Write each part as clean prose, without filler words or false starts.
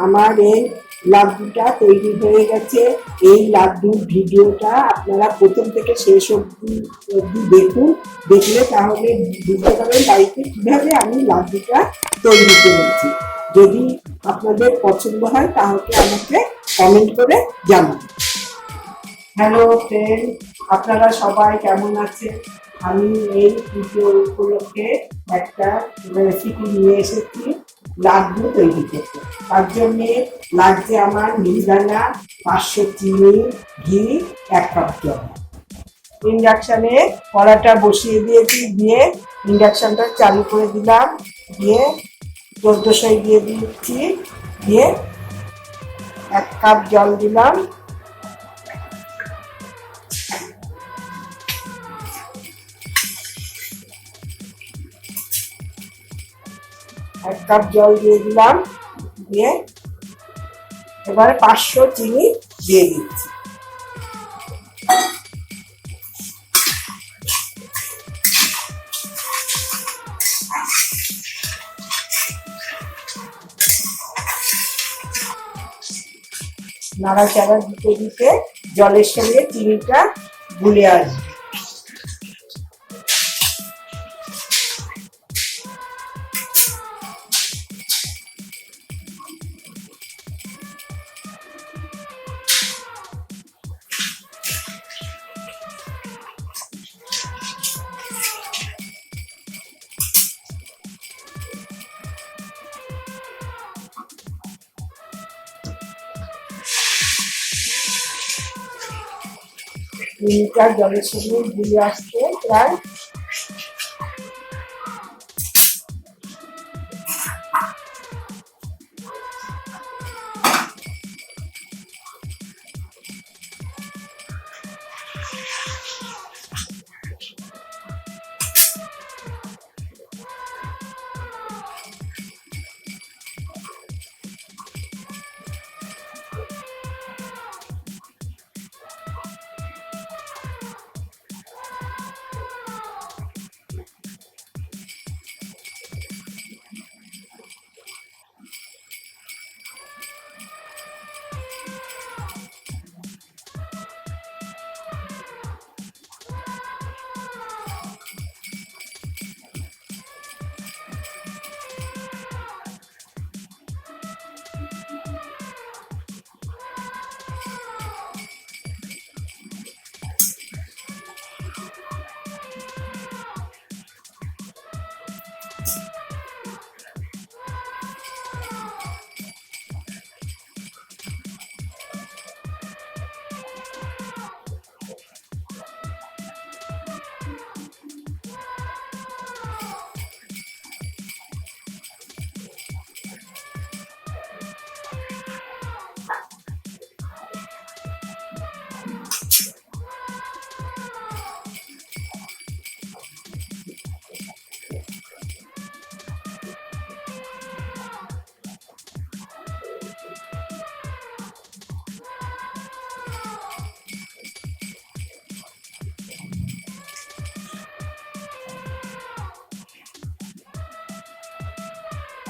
আমার এই লাড্ডুটা তৈরি হয়ে গেছে। এই লাড্ডুর ভিডিওটা আপনারা প্রথম থেকে শেষ অবধি দেখুন, দেখলে তাহলে বুঝতে পারবেন বাড়িতে কিভাবে আমি লাড্ডুটা তৈরি করেছি। যদি আপনাদের পছন্দ হয় তাহলে আমাকে কমেন্ট করে জানান। হ্যালো ফ্রেন্ড, আপনারা সবাই কেমন আছেন? আমি এই পুজো উপলক্ষে একটা রেসিপি নিয়ে এসেছি লাড্ডু তৈরি করতে। তার জন্যে লাগছে আমার মিহিদানা, 500 চিনি, ঘি, 1 কাপ জল। ইন্ডাকশানে কড়াটা বসিয়ে দিয়েছি, দিয়ে ইন্ডাকশানটা চালু করে দিলাম, দিয়ে 1400 দিয়ে দিচ্ছি, দিয়ে 1 কাপ জল দিলাম। এক কাপ জল দিয়ে দিলাম, দিয়ে এবারে 500 চিনি দিয়ে দিচ্ছি। নাড়াচাড়া দিতে দিতে জলের সঙ্গে চিনিটা গুলে আসবে। চিনিটা জলের সঙ্গে গুলে আসতে প্রায়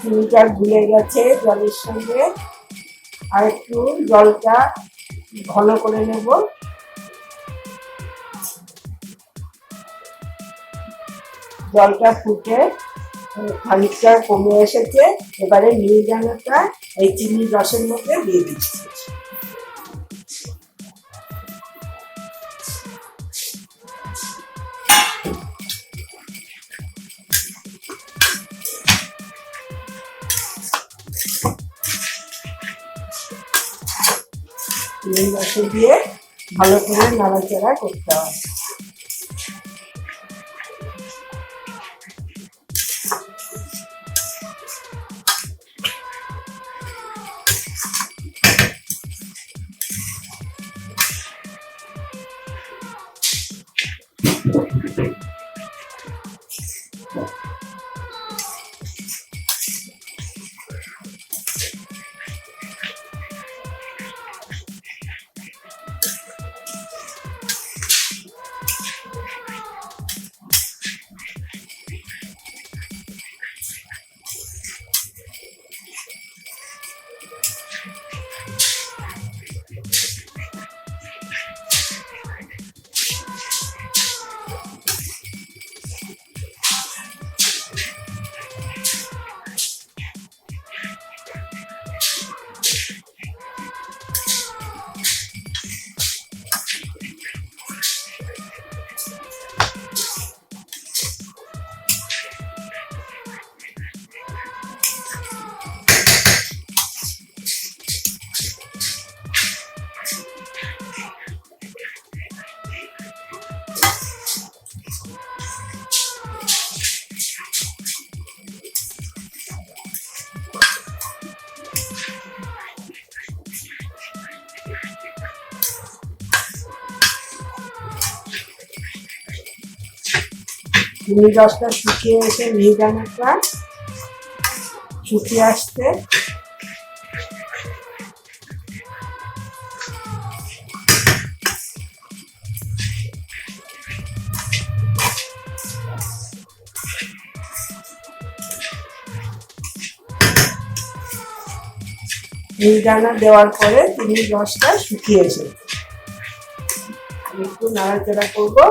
চিনিটা গুলে গেছে জলের সঙ্গে। আর একটু জলটা ঘন করে নেব। জলটা ফুটে খানিকটা কমে এসেছে। এবারে মিহিদানাটা এই চিনির রসের মধ্যে দিয়ে দিচ্ছি। চিনির রসে দিয়ে ভালো করে নাড়াচাড়া করতে হবে। চিনির রসটা শুকিয়ে এসে মিহিদানাটা শুকিয়ে আসছে। মিহিদানা দেওয়ার পরে চিনির রসটা শুকিয়ে এসেছে। একটু নাড়াচাড়া করবো।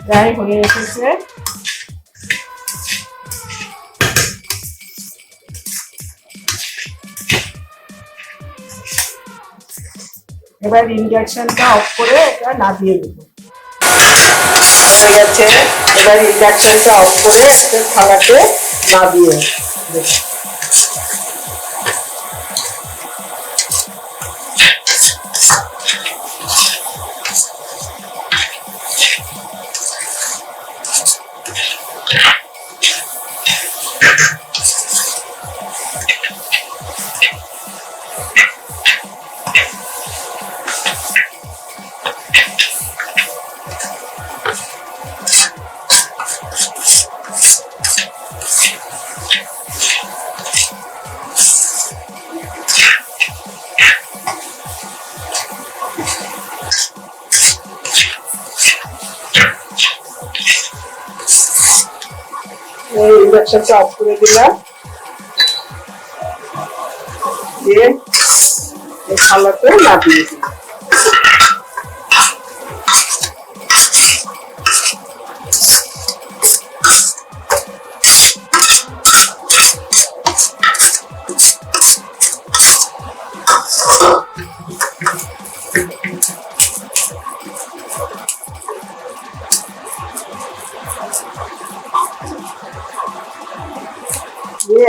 প্রায় হয়ে এসেছে। এবার ইন্ডাকশনটা অফ করে এটা নামিয়ে দেবো। হয়ে গেছে। এবার ইন্ডাকশনটা অফ করে একটা থালাতে নামিয়ে দেবো। ইন্ডাকশনটা অফ করে দিলাম, দিয়ে এই থালাতে নামিয়ে দিলাম।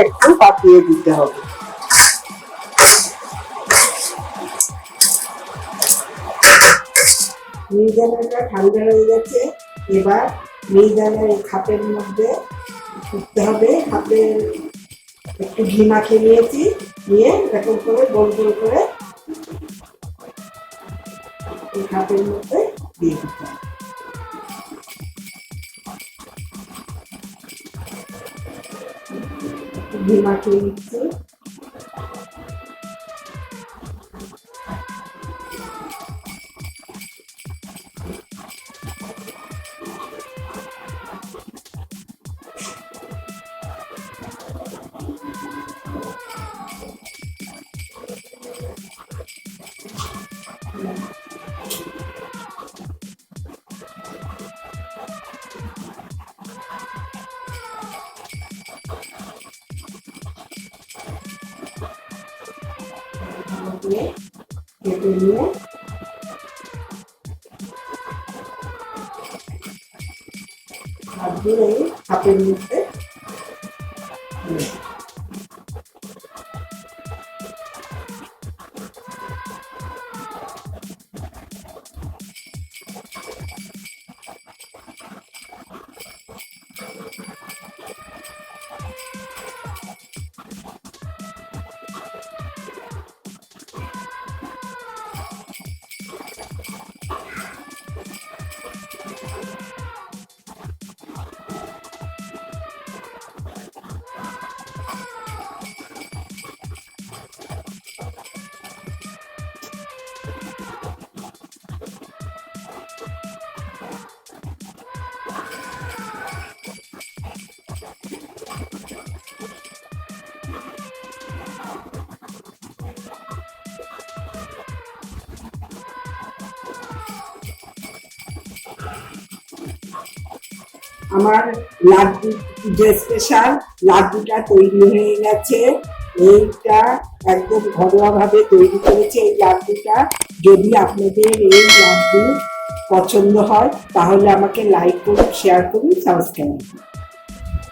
একটু পাতিয়ে দিতে হবে। মিহিদানাটা ঠান্ডা হয়ে গেছে। এবার মিহিদানার এই খাপের মধ্যে করতে হবে। খাপে একটু ঘি মাখিয়ে নিয়েছি, নিয়ে এরকম করে গোল গোল করে এই খাপের মধ্যে দিয়ে দিতে হবে। ঘি মাখিয়ে নিচ্ছি। কেটে নিয়ে হাত দিয়ে হাতের মধ্যে আমার লাড্ডু যে স্পেশাল লাড্ডুটা তৈরি হয়ে গেছে। এইটা একদম ঘরোয়া ভাবে তৈরি করেছে এই লাড্ডুটা। যদি আপনাদের এই লাড্ডু পছন্দ হয় তাহলে আমাকে লাইক করুন, শেয়ার করুন, সাবস্ক্রাইব করুন।